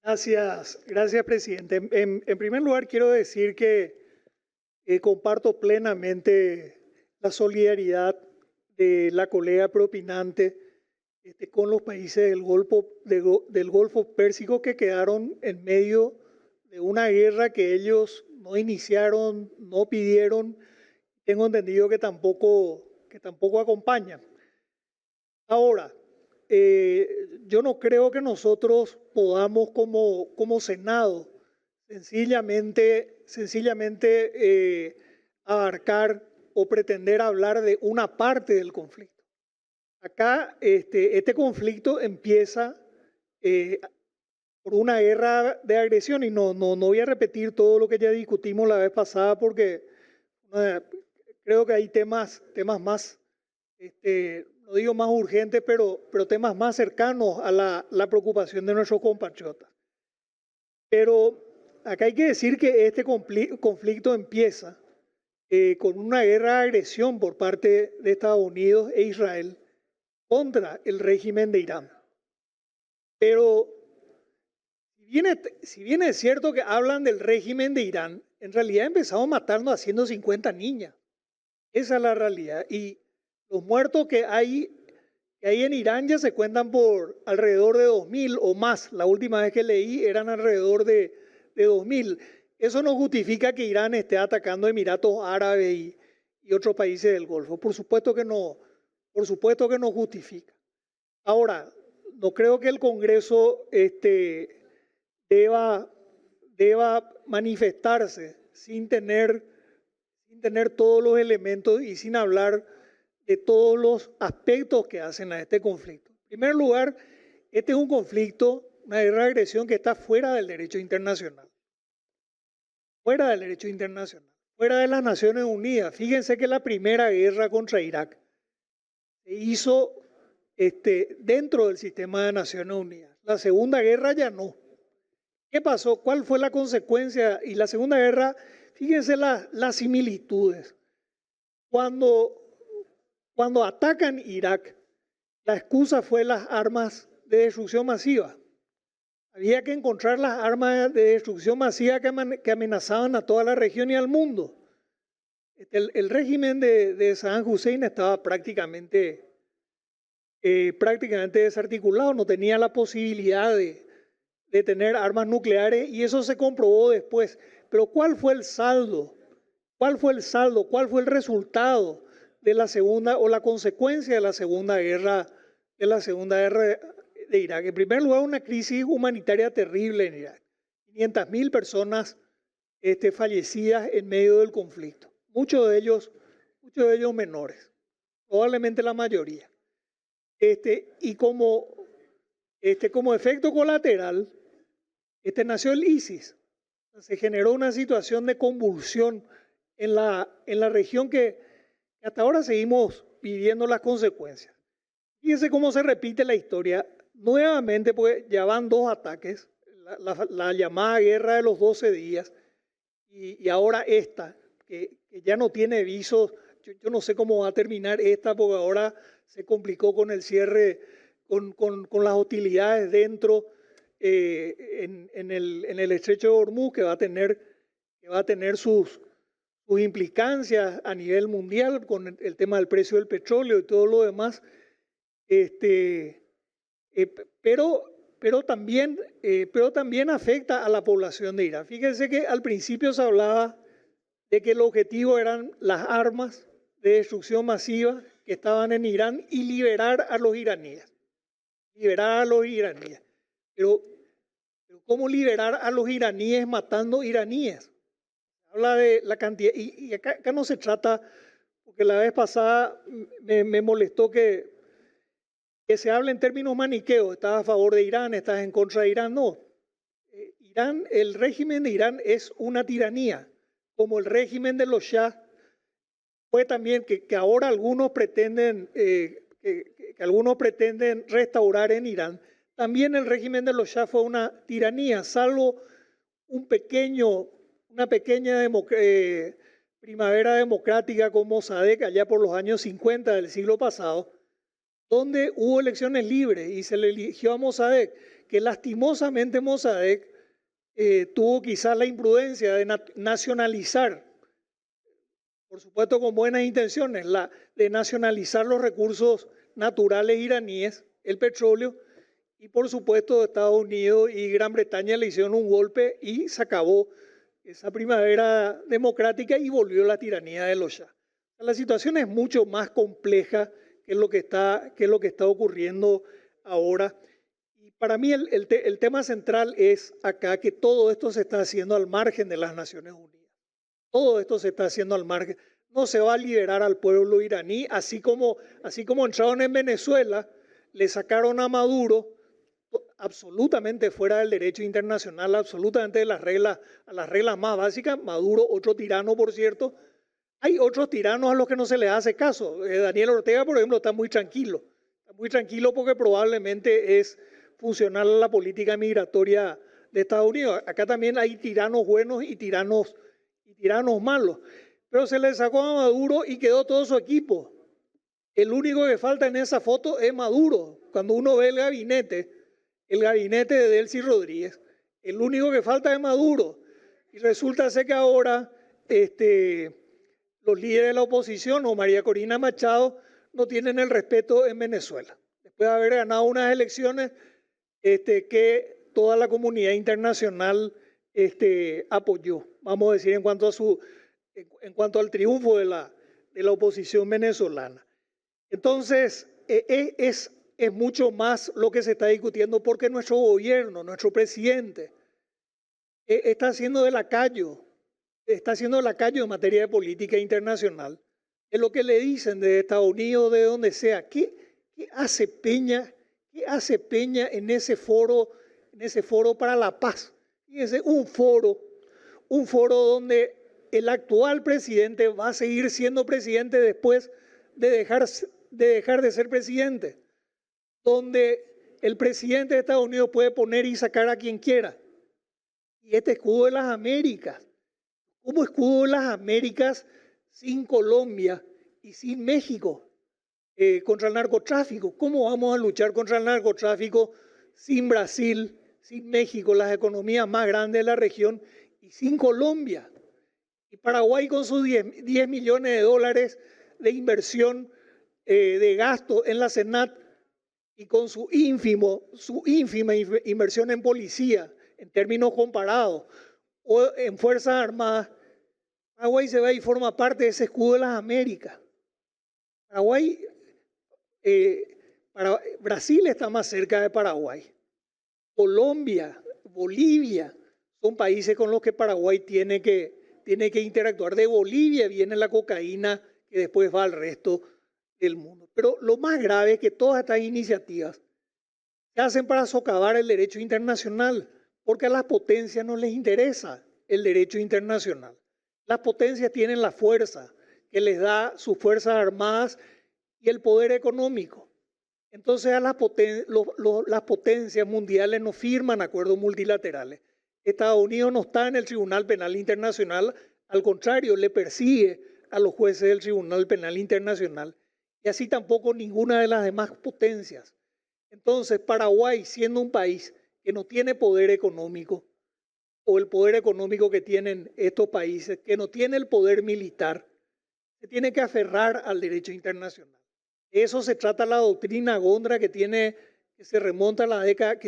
Gracias, presidente. En primer lugar, quiero decir que comparto plenamente la solidaridad de la colega propinante con los países del Golfo Pérsico que quedaron en medio de una guerra que ellos no iniciaron, no pidieron, tengo entendido que tampoco acompañan. Ahora, yo no creo que nosotros podamos como Senado sencillamente abarcar o pretender hablar de una parte del conflicto. Acá este conflicto empieza por una guerra de agresión y no voy a repetir todo lo que ya discutimos la vez pasada porque eh, creo que hay temas más, no digo más urgentes, pero temas más cercanos a la preocupación de nuestros compatriotas. Pero acá hay que decir que este conflicto empieza con una guerra de agresión por parte de Estados Unidos e Israel contra el régimen de Irán. Pero si bien es cierto que hablan del régimen de Irán, en realidad empezamos matando a 150 niñas. Esa es la realidad. Y los muertos que hay en Irán ya se cuentan por alrededor de 2.000 o más. La última vez que leí eran alrededor de 2.000. Eso no justifica que Irán esté atacando a Emiratos Árabes y otros países del Golfo. Por supuesto que no justifica. Ahora, no creo que el Congreso deba manifestarse sin tener todos los elementos y sin hablar de todos los aspectos que hacen a este conflicto. En primer lugar, este es un conflicto, una guerra de agresión que está fuera del derecho internacional. Fuera del derecho internacional. Fuera de las Naciones Unidas. Fíjense que la primera guerra contra Irak se hizo dentro del sistema de Naciones Unidas. La Segunda Guerra ya no. ¿Qué pasó? ¿Cuál fue la consecuencia? Y la Segunda Guerra, fíjense las similitudes. Cuando atacan Irak, la excusa fue las armas de destrucción masiva. Había que encontrar las armas de destrucción masiva que amenazaban a toda la región y al mundo. El régimen de Saddam Hussein estaba prácticamente desarticulado, no tenía la posibilidad de tener armas nucleares y eso se comprobó después. Pero ¿cuál fue el saldo? ¿Cuál fue el resultado de la segunda o la consecuencia de la segunda guerra de Irak? En primer lugar, una crisis humanitaria terrible en Irak. 500.000 personas fallecidas en medio del conflicto. Muchos de ellos menores, probablemente la mayoría. Y como efecto colateral, nació el ISIS. Se generó una situación de convulsión en la región que hasta ahora seguimos viviendo las consecuencias. Fíjense cómo se repite la historia. Nuevamente, pues ya van 2 ataques, la llamada guerra de los 12 días y ahora esta, que ya no tiene visos. Yo no sé cómo va a terminar esta porque ahora se complicó con el cierre, con las hostilidades dentro en el estrecho de Hormuz, que va a tener sus implicancias a nivel mundial con el tema del precio del petróleo y todo lo demás. Pero también afecta a la población de Irán. Fíjense que al principio se hablaba de que el objetivo eran las armas de destrucción masiva que estaban en Irán y liberar a los iraníes. Pero ¿cómo liberar a los iraníes matando iraníes? Habla de la cantidad, y acá no se trata, porque la vez pasada me molestó que se hable en términos maniqueos, estás a favor de Irán, estás en contra de Irán. No, el régimen de Irán es una tiranía, como el régimen de los Shah fue también, que ahora algunos pretenden restaurar en Irán. También el régimen de los Shah fue una tiranía, salvo una pequeña primavera democrática como Mossadegh allá por los años 50 del siglo pasado, donde hubo elecciones libres y se le eligió a Mossadegh, que lastimosamente Mossadegh tuvo quizás la imprudencia de nacionalizar, por supuesto con buenas intenciones, de nacionalizar los recursos naturales iraníes, el petróleo, y por supuesto Estados Unidos y Gran Bretaña le hicieron un golpe y se acabó esa primavera democrática y volvió la tiranía de los Shah. La situación es mucho más compleja que lo que está ocurriendo ahora. Y para mí el tema central es acá que todo esto se está haciendo al margen de las Naciones Unidas. Todo esto se está haciendo al margen. No se va a liberar al pueblo iraní, así como entraron en Venezuela, le sacaron a Maduro absolutamente fuera del derecho internacional, absolutamente de las reglas, a las reglas más básicas. Maduro, otro tirano, por cierto. Hay otros tiranos a los que no se les hace caso. Daniel Ortega, por ejemplo, está muy tranquilo. Está muy tranquilo porque probablemente es funcional a la política migratoria de Estados Unidos. Acá también hay tiranos buenos y tiranos malos. Pero se le sacó a Maduro y quedó todo su equipo. El único que falta en esa foto es Maduro. Cuando uno ve el gabinete de Delcy Rodríguez, el único que falta es Maduro. Y resulta ser que ahora los líderes de la oposición o María Corina Machado no tienen el respeto en Venezuela. Después de haber ganado unas elecciones que toda la comunidad internacional apoyó, vamos a decir, en cuanto al triunfo de la oposición venezolana. Entonces, es mucho más lo que se está discutiendo porque nuestro gobierno, nuestro presidente, está haciendo de lacayo en materia de política internacional. Es lo que le dicen de Estados Unidos, de donde sea. ¿Qué hace Peña en ese foro para la paz? Fíjense, un foro donde el actual presidente va a seguir siendo presidente después de dejar de ser presidente, donde el presidente de Estados Unidos puede poner y sacar a quien quiera. Y este escudo de las Américas, ¿cómo escudo de las Américas sin Colombia y sin México contra el narcotráfico? ¿Cómo vamos a luchar contra el narcotráfico sin Brasil, sin México, las economías más grandes de la región, y sin Colombia? Y Paraguay con sus 10 millones de dólares de inversión de gasto en la Senat y con su ínfima inversión en policía, en términos comparados, o en Fuerzas Armadas, Paraguay se va y forma parte de ese escudo de las Américas. Brasil está más cerca de Paraguay. Colombia, Bolivia, son países con los que Paraguay tiene que interactuar. De Bolivia viene la cocaína que después va al resto del mundo. Pero lo más grave es que todas estas iniciativas se hacen para socavar el derecho internacional, porque a las potencias no les interesa el derecho internacional. Las potencias tienen la fuerza que les da sus fuerzas armadas y el poder económico. Entonces las potencias mundiales no firman acuerdos multilaterales. Estados Unidos no está en el Tribunal Penal Internacional, al contrario, le persigue a los jueces del Tribunal Penal Internacional, y así tampoco ninguna de las demás potencias. Entonces Paraguay, siendo un país que no tiene poder económico, o el poder económico que tienen estos países, que no tiene el poder militar, se tiene que aferrar al derecho internacional. De eso se trata la doctrina Gondra que se remonta a la década,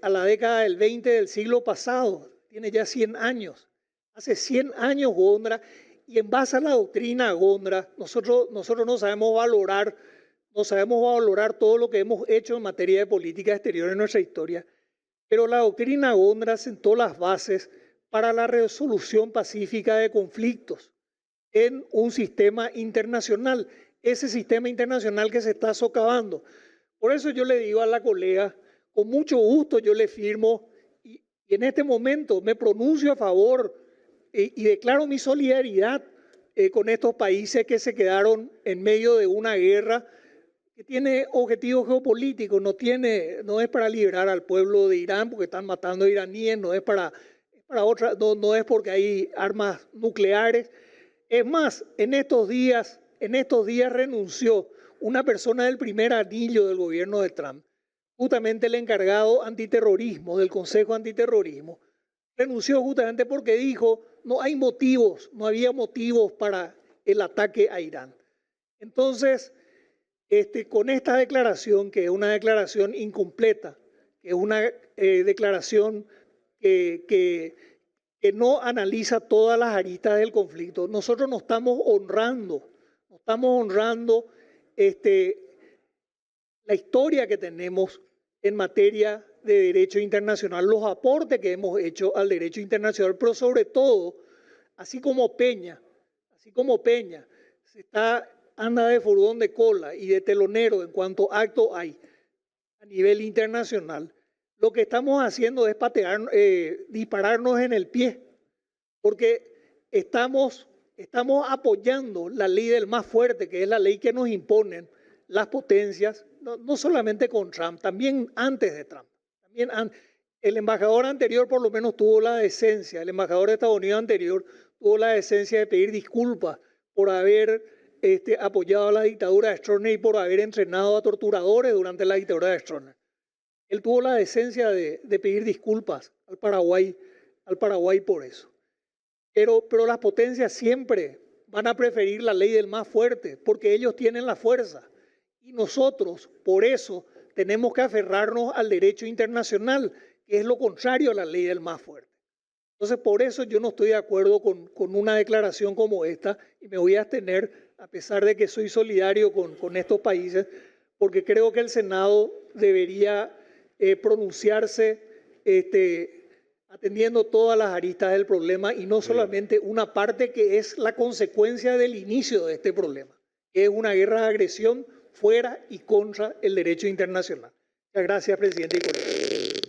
a la década del 20 del siglo pasado. Tiene ya 100 años. Hace 100 años Gondra, y en base a la doctrina Gondra, nosotros no sabemos valorar todo lo que hemos hecho en materia de política exterior en nuestra historia, pero la doctrina Gondra sentó las bases para la resolución pacífica de conflictos en un sistema internacional, ese sistema internacional que se está socavando. Por eso yo le digo a la colega, con mucho gusto yo le firmo y en este momento me pronuncio a favor y declaro mi solidaridad con estos países que se quedaron en medio de una guerra que tiene objetivos geopolíticos, no es para liberar al pueblo de Irán porque están matando iraníes, no es porque hay armas nucleares. Es más, en estos días renunció una persona del primer anillo del gobierno de Trump, justamente el encargado antiterrorismo del Consejo Antiterrorismo, renunció justamente porque dijo no hay motivos, no había motivos para el ataque a Irán. Entonces, con esta declaración, que es una declaración incompleta, que es una declaración que no analiza todas las aristas del conflicto, nosotros no estamos honrando la historia que tenemos en materia de derecho internacional, los aportes que hemos hecho al derecho internacional, pero sobre todo, así como Peña anda de furgón de cola y de telonero en cuanto acto hay a nivel internacional, lo que estamos haciendo es dispararnos en el pie, porque estamos apoyando la ley del más fuerte, que es la ley que nos imponen las potencias, no solamente con Trump, también antes de Trump. El embajador anterior por lo menos tuvo la decencia, el embajador de Estados Unidos anterior tuvo la decencia de pedir disculpas por haber apoyado a la dictadura de Stroessner y por haber entrenado a torturadores durante la dictadura de Stroessner. Él tuvo la decencia de pedir disculpas al Paraguay por eso. Pero las potencias siempre van a preferir la ley del más fuerte porque ellos tienen la fuerza. Y nosotros, por eso, tenemos que aferrarnos al derecho internacional, que es lo contrario a la ley del más fuerte. Entonces, por eso yo no estoy de acuerdo con una declaración como esta y me voy a abstener, a pesar de que soy solidario con estos países, porque creo que el Senado debería pronunciarse atendiendo todas las aristas del problema y no solamente una parte que es la consecuencia del inicio de este problema, que es una guerra de agresión fuera y contra el derecho internacional. Muchas gracias, presidente y colegas.